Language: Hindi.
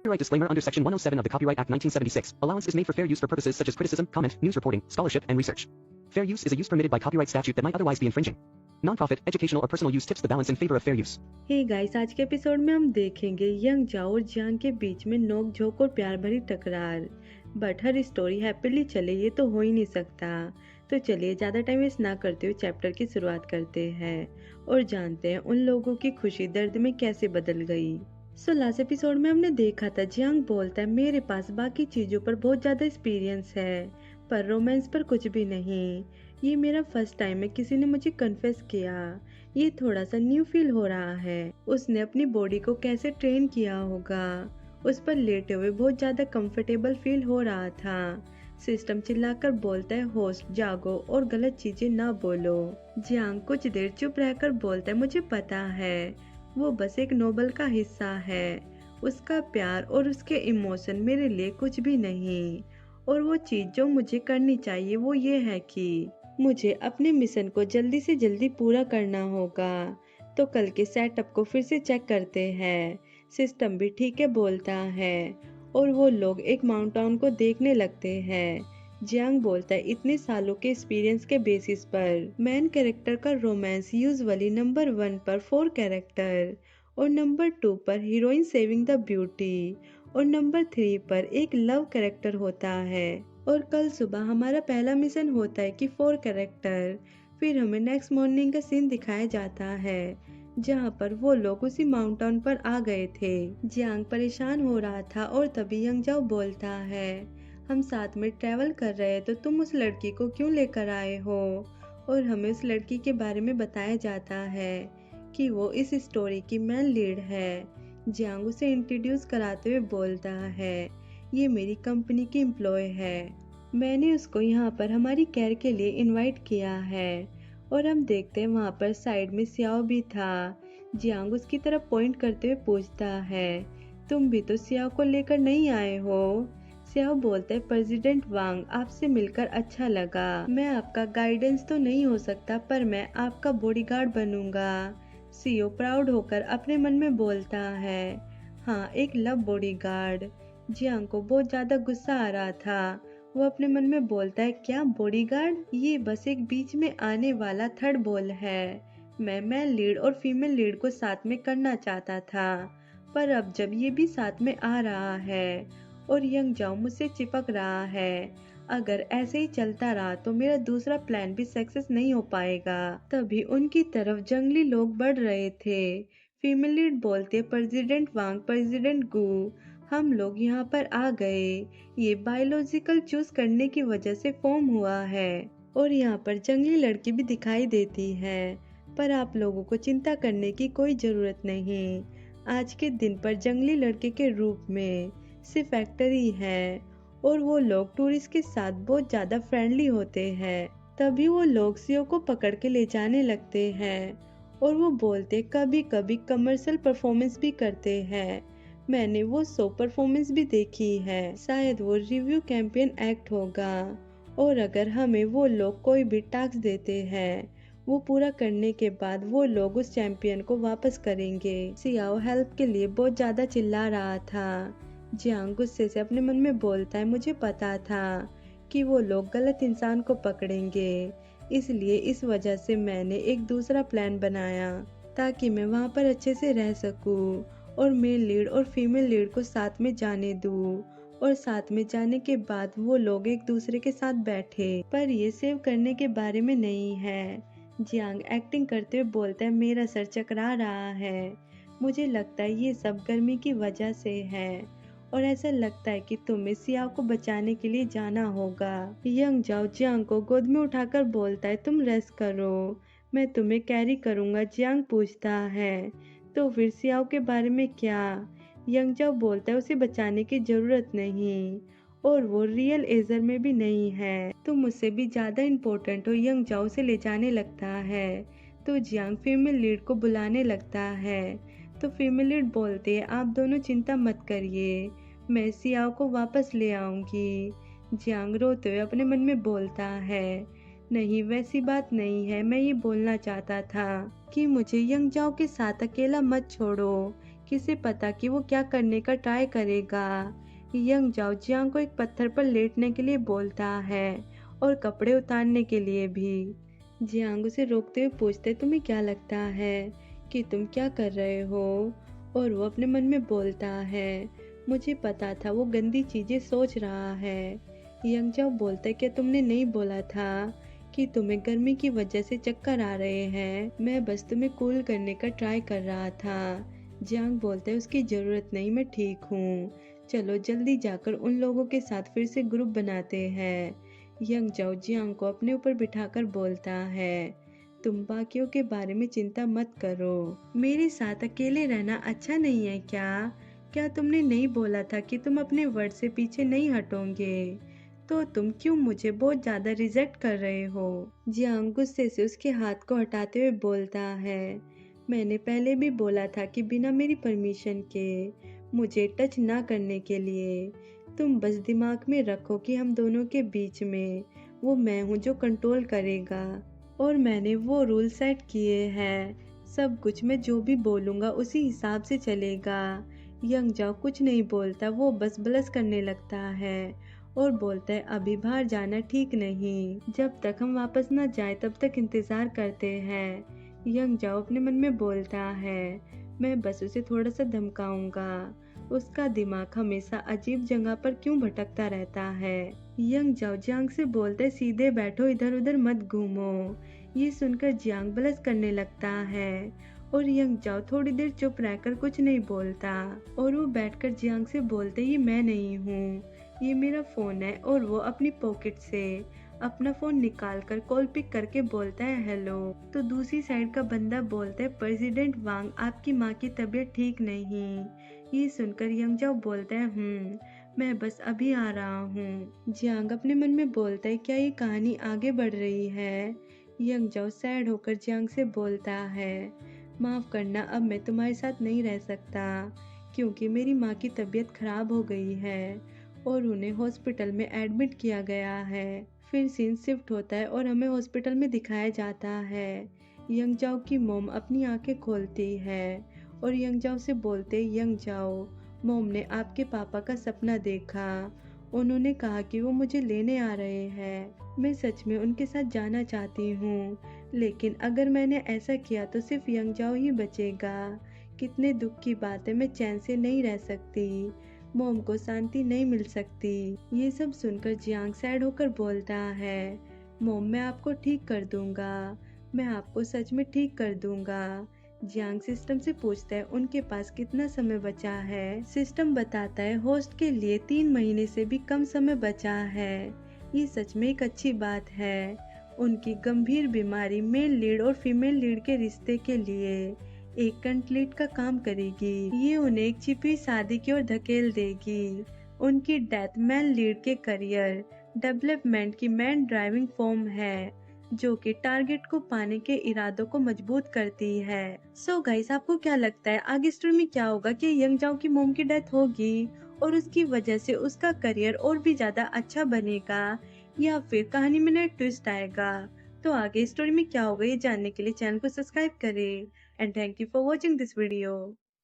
Copyright disclaimer under Section 107 of the Copyright Act 1976. Allowance is made for fair use for purposes such as criticism, comment, news reporting, scholarship, and research. Fair use is a use permitted by copyright statute that might otherwise be infringing. Non-profit, educational or personal use tips the balance in favor of fair use. Hey guys, आज के एपिसोड में हम देखेंगे यंग जाओ और जियांग के बीच में नोक झोंक और प्यार भरी टकरार। बट हर स्टोरी हैप्पीली चले ये तो हो ही नहीं सकता। तो चलिए ज़्यादा टाइम वेस्ट ना करते हुए चैप्टर की शुरुआत करते हैं और जानते हैं उन लोगों की खुशी दर्द में कैसे बदल गई। लास्ट एपिसोड में हमने देखा था जियांग बोलता है मेरे पास बाकी चीज़ों पर बहुत ज़्यादा एक्सपीरियंस है पर रोमांस पर कुछ भी नहीं। ये मेरा फर्स्ट टाइम है किसी ने मुझे कन्फेस किया। ये थोड़ा सा न्यू फील हो रहा है। उसने अपनी बॉडी को कैसे ट्रेन किया होगा। उस पर लेटे हुए बहुत ज्यादा कंफर्टेबल फील हो रहा था। सिस्टम चिल्लाकर बोलता है होस्ट जागो और गलत चीजें ना बोलो। जियांग कुछ देर चुप रहकर बोलता है मुझे पता है वो बस एक नोबल का हिस्सा है। उसका प्यार और उसके इमोशन मेरे लिए कुछ भी नहीं और वो चीज जो मुझे करनी चाहिए वो ये है कि मुझे अपने मिशन को जल्दी से जल्दी पूरा करना होगा। तो कल के सेटअप को फिर से चेक करते हैं। सिस्टम भी ठीक है बोलता है और वो लोग एक माउंटेन को देखने लगते हैं। जियांग बोलता है इतने सालों के एक्सपीरियंस के बेसिस पर मेन कैरेक्टर का रोमांस यूजुअली नंबर 1 पर 4 कैरेक्टर और नंबर 2 पर हीरोइन सेविंग द ब्यूटी और नंबर 3 पर एक लव कैरेक्टर होता है। और कल सुबह हमारा पहला मिशन होता है कि 4 कैरेक्टर। फिर हमें नेक्स्ट मॉर्निंग का सीन दिखाया जाता है जहाँ पर वो लोग उसी माउंटेन पर आ गए थे। जियांग परेशान हो रहा था और तभी यंग जाओ बोलता है हम साथ में ट्रैवल कर रहे तो तुम उस लड़की को क्यों लेकर आए हो। और हमें उस लड़की के बारे में बताया जाता है कि वो इस स्टोरी की मेन लीड है। जियांग उसे इंट्रोड्यूस कराते हुए बोलता है ये मेरी कंपनी की एम्प्लॉय है। मैंने उसको यहाँ पर हमारी केयर के लिए इनवाइट किया है। और हम देखते हैं वहाँ पर साइड में सियाओ भी था। जियांग उसकी तरफ पॉइंट करते हुए पूछता है तुम भी तो सियाओ को लेकर नहीं आए हो। सियाओ बोलता है प्रेसिडेंट वांग आपसे मिलकर अच्छा लगा। मैं आपका गाइडेंस तो नहीं हो सकता पर मैं आपका बॉडीगार्ड बनूंगा। सीओ प्राउड होकर अपने मन में बोलता है हाँ एक लव बॉडीगार्ड। जियांग को बहुत ज्यादा गुस्सा आ रहा था। वो अपने मन में बोलता है क्या बॉडीगार्ड, ये बस एक बीच में आने वाला थर्ड बॉल है। मैं मेल लीड और फीमेल लीड को साथ में करना चाहता था पर अब जब ये भी साथ में आ रहा है और यंग जाओ मुझसे चिपक रहा है, अगर ऐसे ही चलता रहा तो मेरा दूसरा प्लान भी सक्सेस नहीं हो पाएगा। तभी उनकी तरफ जंगली लोग बढ़ रहे थे। फीमेल लीड बोलते प्रेसिडेंट वांग प्रेसिडेंट गू हम लोग यहाँ पर आ गए। ये बायोलॉजिकल चूज करने की वजह से फॉर्म हुआ है और यहाँ पर जंगली लड़की भी दिखाई देती है पर आप लोगों को चिंता करने की कोई जरूरत नहीं। आज के दिन पर जंगली लड़के के रूप में सिर्फ एक्टर ही है और वो लोग टूरिस्ट के साथ बहुत ज्यादा फ्रेंडली होते हैं। तभी वो लोग सीओ को पकड़ के ले जाने लगते हैं और वो बोलते कभी कभी कमर्शियल परफॉर्मेंस भी करते हैं। मैंने वो शो परफॉर्मेंस भी देखी है, शायद वो रिव्यू कैंपेन एक्ट होगा और अगर हमें वो लोग कोई भी टास्क देते हैं वो पूरा करने के बाद वो लोग उस चैंपियन को वापस करेंगे। सियाओ हेल्प के लिए बहुत ज्यादा चिल्ला रहा था। जियांग गुस्से से अपने मन में बोलता है मुझे पता था कि वो लोग गलत इंसान को पकड़ेंगे, इसलिए इस वजह से मैंने एक दूसरा प्लान बनाया ताकि मैं वहाँ पर अच्छे से रह सकूं और मेल लीड और फीमेल लीड को साथ में जाने दूं और साथ में जाने के बाद वो लोग एक दूसरे के साथ बैठे। पर ये सेव करने के बारे में नहीं है। जियांग एक्टिंग करते हुए बोलता है मेरा सर चकरा रहा है, मुझे लगता है ये सब गर्मी की वजह से है और ऐसा लगता है कि तुम्हें सियाओ को बचाने के लिए जाना होगा। यंग जाओ जियांग को गोद में उठाकर बोलता है तुम रेस्ट करो, मैं तुम्हें कैरी करूंगा। जियांग पूछता है तो फिर सियाओ के बारे में क्या। यंग जाओ बोलता है उसे बचाने की जरूरत नहीं और वो रियल एजर में भी नहीं है, तुम मुझसे भी ज्यादा इम्पोर्टेंट हो। यंग जाओ से ले जाने लगता है तो जियांग फीमेल लीड को बुलाने लगता है तो फीमेल लीड बोलते हैं आप दोनों चिंता मत करिए, मैं सियाओ को वापस ले आऊंगी। जियांग रोते हुए अपने मन में बोलता है नहीं वैसी बात नहीं है, मैं ये बोलना चाहता था कि मुझे यंग जाओ के साथ अकेला मत छोड़ो। किसे पता कि वो क्या करने का ट्राई करेगा। यंग जाओ जियांग को एक पत्थर पर लेटने के लिए बोलता है और कपड़े उतारने के लिए भी। जियांग उसे रोकते हुए पूछते, तुम्हें क्या लगता है कि तुम क्या कर रहे हो? और वो अपने मन में बोलता है, मुझे पता था वो गंदी चीजें सोच रहा है। यंग जाओ बोलता है, क्या तुमने नहीं बोला था कि तुम्हें गर्मी की वजह से चक्कर आ रहे हैं? मैं बस तुम्हें कूल करने का ट्राई कर रहा था। जियांग बोलता है, उसकी जरूरत नहीं, मैं ठीक हूँ। चलो जल्दी जाकर उन लोगों के साथ फिर से ग्रुप बनाते हैं। यंग जाओ जियांग को अपने ऊपर बिठाकर बोलता है, तुम बाकियों के बारे में चिंता मत करो। मेरे साथ अकेले रहना अच्छा नहीं है क्या? क्या तुमने नहीं बोला था कि तुम अपने वर्ड से पीछे नहीं हटोगे? तो तुम क्यों मुझे बहुत ज्यादा रिजेक्ट कर रहे हो? जियांग गुस्से से उसके हाथ को हटाते हुए बोलता है, मैंने पहले भी बोला था कि बिना मेरी परमिशन के मुझे टच ना करने के लिए। तुम बस दिमाग में रखो कि हम दोनों के बीच में वो मैं हूँ जो कंट्रोल करेगा, और मैंने वो रूल सेट किए हैं। सब कुछ मैं जो भी बोलूँगा उसी हिसाब से चलेगा। यंग जाओ कुछ नहीं बोलता, वो बस बलस करने लगता है और बोलता है, अभी बाहर जाना ठीक नहीं, जब तक हम वापस न जाए तब तक इंतजार करते हैं। यंग जाओ अपने मन में बोलता है, मैं बस उसे थोड़ा सा धमकाऊंगा, उसका दिमाग हमेशा अजीब जगह पर क्यों भटकता रहता है। यंग जाओ जियांग से बोलता है, सीधे बैठो, इधर उधर मत घूमो। ये सुनकर जियांग बलस करने लगता है और यंग जाओ थोड़ी देर चुप रहकर कुछ नहीं बोलता, और वो बैठकर जियांग से बोलते, ये मैं नहीं हूँ, ये मेरा फोन है। और वो अपनी पॉकेट से अपना फोन निकालकर कॉल पिक करके बोलता है, हेलो। तो दूसरी साइड का बंदा बोलता है, प्रेसिडेंट वांग, आपकी माँ की तबीयत ठीक नहीं। ये सुनकर यंग जाओ बोलता है, मैं बस अभी आ रहा हूँ। जियांग अपने मन में बोलता है, क्या ये कहानी आगे बढ़ रही है? यंग जाओ सैड होकर जियांग से बोलता है, माफ करना, अब मैं तुम्हारे साथ नहीं रह सकता, क्योंकि मेरी माँ की तबीयत खराब हो गई है और उन्हें हॉस्पिटल में एडमिट किया गया है। फिर सीन शिफ्ट होता है और हमें हॉस्पिटल में दिखाया जाता है। यंग जाओ की मॉम अपनी आंखें खोलती है और यंग जाओ से बोलते, यंग जाओ, मॉम ने आपके पापा का सपना देखा, उन्होंने कहा कि वो मुझे लेने आ रहे हैं। मैं सच में उनके साथ जाना चाहती हूँ, लेकिन अगर मैंने ऐसा किया तो सिर्फ यंग जाओ ही बचेगा। कितने दुख की बात है, मैं चैन से नहीं रह सकती, मॉम को शांति नहीं मिल सकती। ये सब सुनकर जियांग सैड होकर बोलता है, मॉम मैं आपको ठीक कर दूंगा, मैं आपको सच में ठीक कर दूंगा। जियांग सिस्टम से पूछता है, उनके पास कितना समय बचा है? सिस्टम बताता है, होस्ट के लिए 3 महीने से भी कम समय बचा है। ये सच में एक अच्छी बात है। उनकी गंभीर बीमारी मेल लीड और फीमेल लीड के रिश्ते के लिए एक कंप्लीट का काम करेगी। ये उन्हें एक छिपी शादी की ओर धकेल देगी। उनकी डेथ मैन लीड के करियर डेवलपमेंट की मेन ड्राइविंग फॉर्म है, जो कि टारगेट को पाने के इरादों को मजबूत करती है। सो गाइस, आपको क्या लगता है आगे स्टोरी में क्या होगा? कि यंग जाओ की मोम की डेथ होगी और उसकी वजह से उसका करियर और भी ज्यादा अच्छा बनेगा, या फिर कहानी में नया ट्विस्ट आएगा? तो आगे स्टोरी में क्या होगा ये जानने के लिए चैनल को सब्सक्राइब करें। And thank you for watching this video.